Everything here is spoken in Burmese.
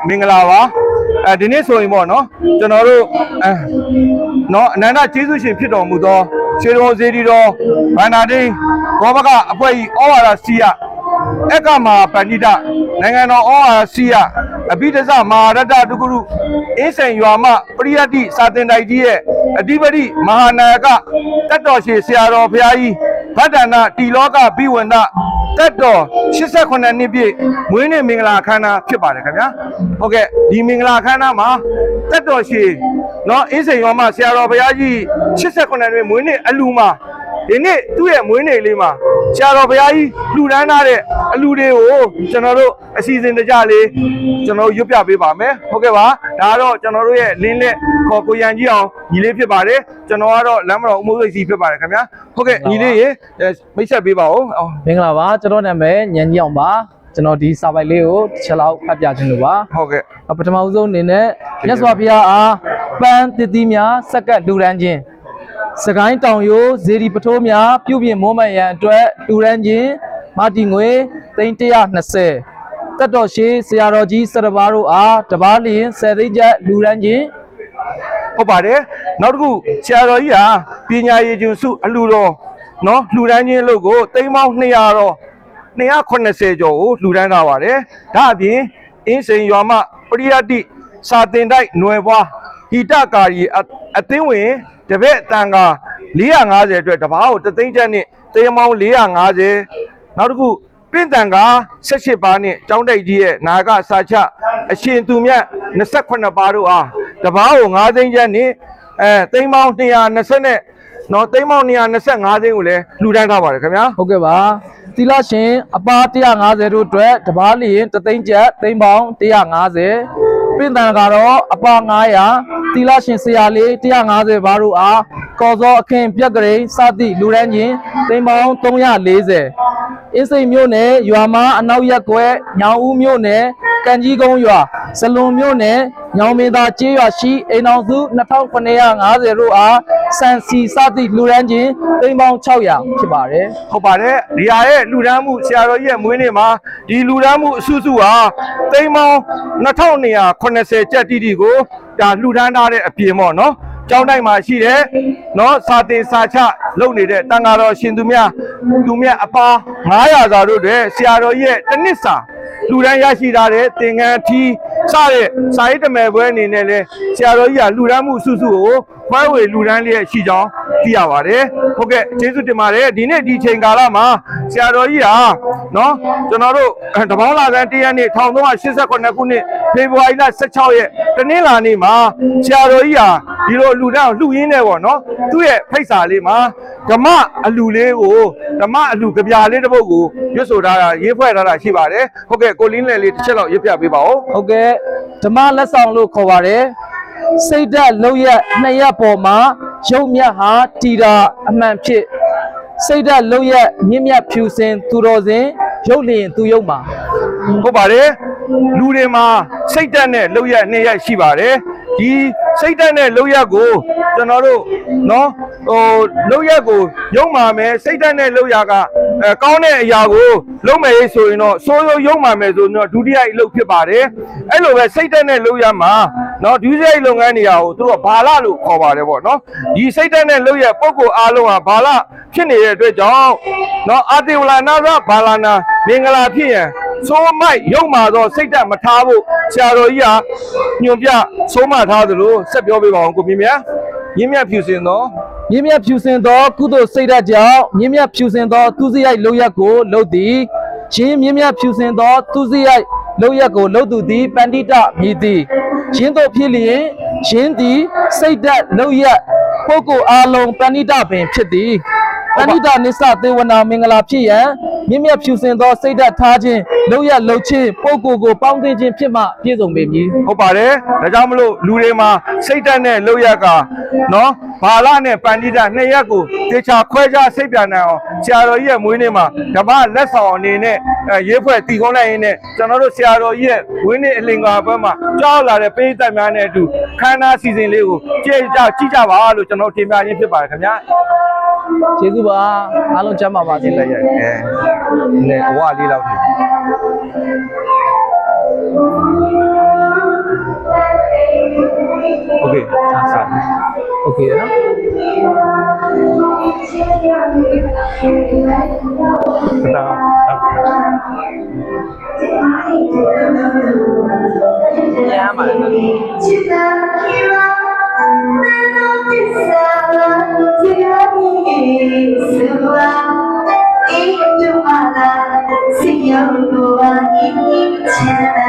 မင်္ဂလာပါဒီနေ့ဆိုရင်ပေါ့နော်ကျွန်တော်တို့နော်အနန္တကျေးဇူးရှင်ဖြစ်တော်မူသောခြေတော်စေတီတော်ဗန္နာတိဘောဘကအဖွဲ့ကြီးဩဝါဒစီယအက္ကမပဏိတနိုင်ငံတော်ဩဝါဒစီယအဘိဓဇမဟာရတ္တဒုက္ခရုအင်းစိန်ရွာမပရိယတ္တိစာသင်တိုက်ကြီးရဲ့အဓိပတိမဟာနာယကတတ်တော်ရှင်ဆရာတော်ဘုရားကြီးဗတ္တနာတိလောကဘိဝန္တတက်တော်89နှစ်ပြည့်မွေးနေ့မင်္ဂလာအခမ်းအနားဖြစ်ပါတယ်ခင်ဗျာဟုတ်ကဲ့ဒီမင်္ဂလာအခမ်းအနားမှာတက်တော်ရှင်เนาะအင်းစိန်ရောမဆရာတော်ဘုရားကြီး89နှစ်မွေးနေ့အလူမှာဒီနေ့သူ့ရဲ့မွေးနေ့လေးမှာဆရာတော်ဘုရားကြီးလှူဒန်းထားတဲ့အလူတွေကိုကျွန်တော်တို့အစီအစဉ်တကြလေးကျွန်တော်ရွတ်ပြပေးပါမယ်ဟုတ်ကဲ့ပါဒါကတော့ကျွန်တော်တို့ရဲ့လင်းလက်ခေါ်ကိုရန်ကြီးအောင်ညီလေးဖြစ်ပါတယ်ကျွန်တော်ကတော့လမ်းမတော်အမိုးစိတ်စီဖြစ်ပါတယ်ခင်ဗျာဟုတ်ကဲ့ညီလေးရေမိတ်ဆက်ပေးပါဦးမင်္ဂလာပါကျွန်တော်နာမည်ညံကြီးအောင်ပါကျွန်တော်ဒီစာပိုက်လေးကိုတစ်ချက်လောက်ဖတ်ပြခြင်းလို့ပါဟုတ်ကဲ့ပထမဆုံးအနေနဲ့မြတ်စွာဘုရားအားပန်းတည်တည်များစက္ကပ်လူရန်ခြင်းစကိုင်းတောင်ရိုးဇေဒီပထိုးများပြုပြင်မိုးမှန်ရန်အတွက်လူရန်ခြင်းမာတီငွေ320တက်တော်ရှိဆရာတော်ကြီးစရဘာတို့အားတပားလျင်10သိန်းကျပ်လူရန်ခြင်းဟုတ်ပါတယ်နောက်တစ်ခုဆရာတော်ကြီးဟာပညာရည်ကျွန်းစုအလူတော်နော်လှူဒန်းခြင်းလို့ကိုသိန်းပေါင်း200တော့280ကျော်ကိုလှူဒန်းထားပါတယ်ဒါအပြင်အင်းစိန်ရွာမပရိယတ္တိစာသင်တိုက်ຫນွယ်ပွားဟိတကာရီအသင်းဝင်တပည့်တန်ခါ450အတွက်တပားကို3သိန်းကျပ်နဲ့သိန်းပေါင်း450နောက်တစ်ခုပင့်တန်ခါ18ပါးနဲ့ကျောင်းတိုက်ကြီးရဲ့နာဂစာချအရှင်သူမြတ်28ပါးတို့အားတပားကို5သိန်းကျပ်နဲ့သိန်းပေါင်း220နဲ့နော်သိန်းပေါင်း225သိန်းကိုလည်းလှူဒန်းထားပါတယ်ခင်ဗျာဟုတ်ကဲ့ပါသီလရှင်အပါ150တို့အတွက်တပားလျင်3သိန်းကျပ်သိန်းပေါင်း150ပြင်တန်ကတော့အပါ900သီလရှင်ဆရာလေး150ပါးတို့အားကော်စောအခင်းပြက်ကလေးစသည့်လူရန်ချင်းသိန်းပေါင်း340အင်းစိန်မြို့နယ်ရွာမအနောက်ရက်ကွယ်ညောင်ဦးမြို့နယ်ကံကြီးကုန်းရွာစလွန်မြို့နယ်ညောင်မင်းသားကျေးရွာရှိအိမ်အောင်စု2950တို့အားစံစီစသည့်လူရန်ချင်းသိန်းပေါင်း600ဖြစ်ပါတယ်ဟုတ်ပါတယ်ဒီဟာရဲ့လူရန်မှုဆရာတော်ကြီးရဲ့မွေးနေ့မှာဒီလူရန်မှုအစုစုဟာသိန်းပေါင်း2280ကျပ်တိတိကိုဒါလှူဒန်းထားတဲ့အပြင်ပေါ့နော်ကျောင်းတိုင်းမှာရှိတယ်နော်စာတင်စာချလုပ်နေတဲ့တန်ဃာတော်ရှင်သူမြတ်အပါ900စာတို့တွေဆရာတော်ရဲ့တစ်နှစ်စာလူဒန်းရရှိထားတဲ့သင်္ကန်းထီးစတဲ့စာရေးတမယ်ပွဲအနေနဲ့လဲဆရာတော်ကြီးကလူဒန်းမှုစုစုကိုခွဲဝေလူဒန်းလျက်ရှိကြောင်းသိရပါတယ်ဟုတ်ကဲ့ကျေးဇူးတင်ပါတယ်ဒီနေ့ဒီချိန်ကာလမှာဆရာတော်ကြီးဟာနော်ကျွန်တော်တို့တပေါင်းလာတဲ့1ရက်နေ့1389ခုနှစ်ဖေဖော်ဝါရီလ16ရက်တနင်္လာနေ့မှာဆရာတော်ကြီးဟာဒီလိုလူဒန်းလှူရင်းနေပေါ့နော်သူ့ရဲ့ဖိတ်စာလေးမှာဓမ္မအလူလေးကိုဓမ္မအလူကြပြာလေးတစ်ပုဒ်ကိုရွတ်ဆိုထားတာရေးဖွဲ့ထားတာရှိပါတယ်ဟုတ်ကဲ့ကိုလင်းလေလေးတစ်ချက်လောက်ရွတ်ပြပေးပါဦးဟုတ်ကဲ့ဓမ္မလက်ဆောင်လို့ခေါ်ပါတယ်စိတ်ဓာတ်လုံးရက်2ရက်ပေါ်မှာရုပ်မြတ်ဟာတည်တာအမှန်ဖြစ်စိတ်ဓာတ်လုံးရက်မြင့်မြတ်ဖြူစင်သူတော်စင်ရုပ်လျင်သူရုပ်မှာဟုတ်ပါတယ်လူတွေမှာစိတ်ဓာတ်နဲ့လုံးရက်2ရက်ရှိပါတယ်ဒီစိတ်ဓာတ်နဲ့လုံးရက်ကိုကျွန်တော်တို့နော်လုံးရက်ကိုရုံမာမယ်စိတ်ဓာတ်နဲ့လုံးရကကောင်းတဲ့အရာကိုလုံးမယ်ဆိုရင်တော့စိုးစိုးရုံမာမယ်ဆိုရင်တော့ဒုတိယအလုပ်ဖြစ်ပါတယ်အဲ့လိုပဲစိတ်ဓာတ်နဲ့လုံးရမှာနော်ဒုတိယလုပ်ငန်းနေရာကိုသူတို့ဘာလလို့ခေါ်ပါတယ်ပေါ့နော်ဒီစိတ်ဓာတ်နဲ့လုံးရပုံကိုအားလုံးဟာဘာလဖြစ်နေတဲ့အတွက်ကြောင့်နော်အာတိဝလာနာဘာလာနာမင်္ဂလာဖြစ်ရန်စိုးမိုက်ရုံမာတော့စိတ်ဓာတ်မထားဖို့ဆရာတော်ကြီးကညွှန်ပြဆုံးမထားသလိုဆက်ပြောပေးပါအောင်ကိုမြင့်မြတ်မြင့်မြတ်ဖြူစင်သောကုသိုလ်စိတ်ဓာတ်ကြောင့်မြင့်မြတ်ဖြူစင်သောသူစရိုက်လုံးရက်ကိုလှုပ်သည်ရှင်မြင့်မြတ်ဖြူစင်သောသူစရိုက်လုံးရက်ကိုလှုပ်သူသည်ပန္တိတမြည်သည်ရင်းတို့ဖြစ်လျင်ရင်းသည်စိတ်ဓာတ်လုံးရက်ပုဂ္ဂိုလ်အားလုံးပန္တိတပင်ဖြစ်သည်ပန္တိတနိစ္စသေဝနာမင်္ဂလာဖြစ်ရန်မြင့်မြတ်ဖြူစင်သောစိတ်ဓာတ်ထားခြင်းလုံးရက်လှုပ်ခြင်းပုဂ္ဂိုလ်ကိုပေါင်းသင်းခြင်းဖြစ်မှပြည့်စုံပေမည်ဟုတ်ပါတယ်ဒါကြောင့်မလို့လူတွေမှာစိတ်ဓာတ်နဲ့လုံးရက်ကနော်ဘာလနဲ့ပန္တိတ2ရက်ကိုတေချာခွဲခြားစိတ်ပြန်နိုင်အောင်ဆရာတော်ကြီးရဲ့မွေးနေ့မှာဓမ္မလက်ဆောင်အနေနဲ့ရေးဖွဲ့တည်ခေါင်းလိုက်ရင်းနဲ့ကျွန်တော်တို့ဆရာတော်ကြီးရဲ့မွေးနေ့အလင်္ကာဘက်မှာကြောက်လာတဲ့ပိဋကတ်များနဲ့အတူခန္ဓာစီစဉ်လေးကိုကြည့်ကြပါလို့ကျွန်တော်တင်ပြရင်းဖြစ်ပါတယ်ခင်ဗျာကျေးဇူးပါအားလုံးကျမ်းပါပါစေလက်ရိုက်နဲ့အဝလေးလောက်ဖြစ် OK ရနော် ညားပါလေHãy subscribe cho kênh Ghiền Mì Gõ để không bỏ lỡ